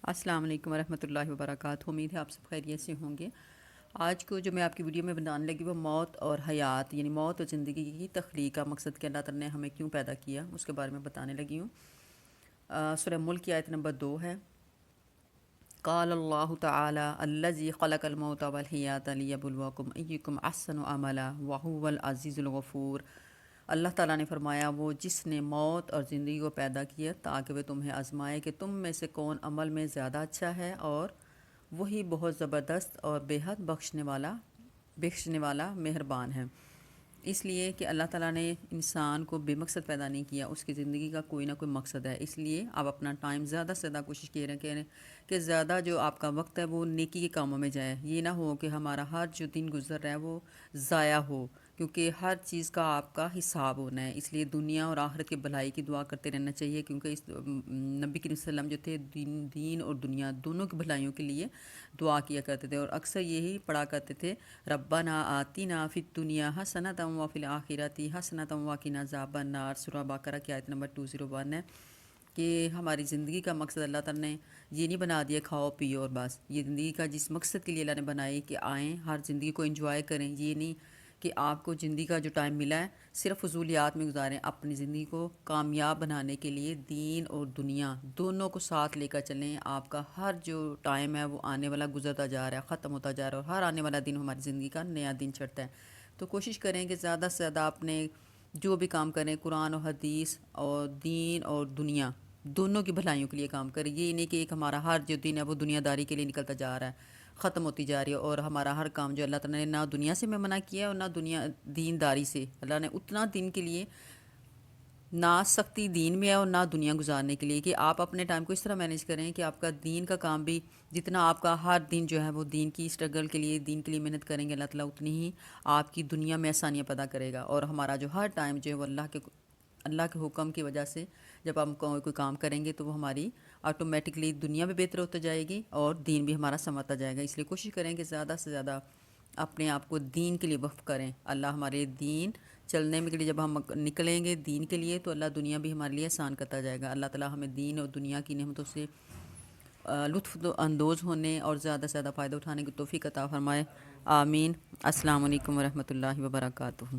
السلام علیکم ورحمۃ اللہ وبرکاتہ۔ امید ہے آپ سب خیریت سے ہوں گے۔ آج کو جو میں آپ کی ویڈیو میں بنانے لگی وہ موت اور حیات یعنی موت اور زندگی کی تخلیق کا مقصد کہ اللہ تعالیٰ نے ہمیں کیوں پیدا کیا اس کے بارے میں بتانے لگی ہوں۔ سورہ ملک کی آیت نمبر 2 ہے۔ قال اللہ تعالی الذی خلق الموت والحیات لیبلوکم ایکم احسن عملا وہو العزیز الغفور۔ اللہ تعالیٰ نے فرمایا وہ جس نے موت اور زندگی کو پیدا کیا تاکہ وہ تمہیں آزمائے کہ تم میں سے کون عمل میں زیادہ اچھا ہے، اور وہی بہت زبردست اور بے حد بخشنے والا مہربان ہے۔ اس لیے کہ اللہ تعالیٰ نے انسان کو بے مقصد پیدا نہیں کیا، اس کی زندگی کا کوئی نہ کوئی مقصد ہے۔ اس لیے آپ اپنا ٹائم زیادہ سے زیادہ کوشش کریں کہ زیادہ جو آپ کا وقت ہے وہ نیکی کے کاموں میں جائے۔ یہ نہ ہو کہ ہمارا ہر جو دن گزر رہا ہے وہ ضائع ہو، کیونکہ ہر چیز کا آپ کا حساب ہونا ہے۔ اس لیے دنیا اور آخرت کی بھلائی کی دعا کرتے رہنا چاہیے، کیونکہ اس نبی کریم صلی اللہ علیہ وسلم جو تھے دین اور دنیا دونوں کی بھلائیوں کے لیے دعا کیا کرتے تھے، اور اکثر یہی پڑھا کرتے تھے ربنا آتنا فی الدنیا حسنۃ وفی الآخرۃ حسنۃ وقنا عذاب النار۔ سورہ بقرہ کی آیت نمبر 201 ہے کہ ہماری زندگی کا مقصد اللہ تعالیٰ نے یہ نہیں بنا دیا کھاؤ پیو اور بس۔ یہ زندگی کا جس مقصد کے لیے اللہ نے بنائی کہ آئیں ہر زندگی کو انجوائے کریں، یہ نہیں کہ آپ کو زندگی کا جو ٹائم ملا ہے صرف فضولیات میں گزاریں۔ اپنی زندگی کو کامیاب بنانے کے لیے دین اور دنیا دونوں کو ساتھ لے کر چلیں۔ آپ کا ہر جو ٹائم ہے وہ آنے والا گزرتا جا رہا ہے، ختم ہوتا جا رہا ہے، اور ہر آنے والا دن ہماری زندگی کا نیا دن چڑھتا ہے۔ تو کوشش کریں کہ زیادہ سے زیادہ اپنے جو بھی کام کریں قرآن و حدیث اور دین اور دنیا دونوں کی بھلائیوں کے لیے کام کریں۔ یہ نہیں کہ ایک ہمارا ہر جو دن ہے وہ دنیا داری کے لیے نکلتا جا رہا ہے، ختم ہوتی جا رہی ہے، اور ہمارا ہر کام جو اللہ تعالیٰ نے نہ دنیا سے میں منع کیا ہے اور نہ دین داری سے۔ اللہ نے اتنا دن کے لیے نہ سختی دین میں ہے اور نہ دنیا گزارنے کے لیے کہ آپ اپنے ٹائم کو اس طرح مینیج کریں کہ آپ کا دین کا کام بھی جتنا آپ کا ہر دن جو ہے وہ دین کی اسٹرگل کے لیے دین کے لیے محنت کریں گے، اللہ تعالیٰ اتنی ہی آپ کی دنیا میں آسانیاں پیدا کرے گا۔ اور ہمارا جو ہر ٹائم جو ہے وہ اللہ کے حکم کی وجہ سے جب ہم کوئی کام کریں گے تو وہ ہماری آٹومیٹکلی دنیا بھی بہتر ہوتا جائے گی اور دین بھی ہمارا سنورتا جائے گا۔ اس لیے کوشش کریں کہ زیادہ سے زیادہ اپنے آپ کو دین کے لیے وقف کریں۔ اللہ ہمارے دین چلنے میں کے لیے جب ہم نکلیں گے دین کے لیے تو اللہ دنیا بھی ہمارے لیے آسان کرتا جائے گا۔ اللہ تعالیٰ ہمیں دین اور دنیا کی نعمتوں سے لطف اندوز ہونے اور زیادہ سے زیادہ فائدہ اٹھانے کی توفیق عطا فرمائے، آمین۔ السلام علیکم ورحمۃ اللہ وبرکاتہ۔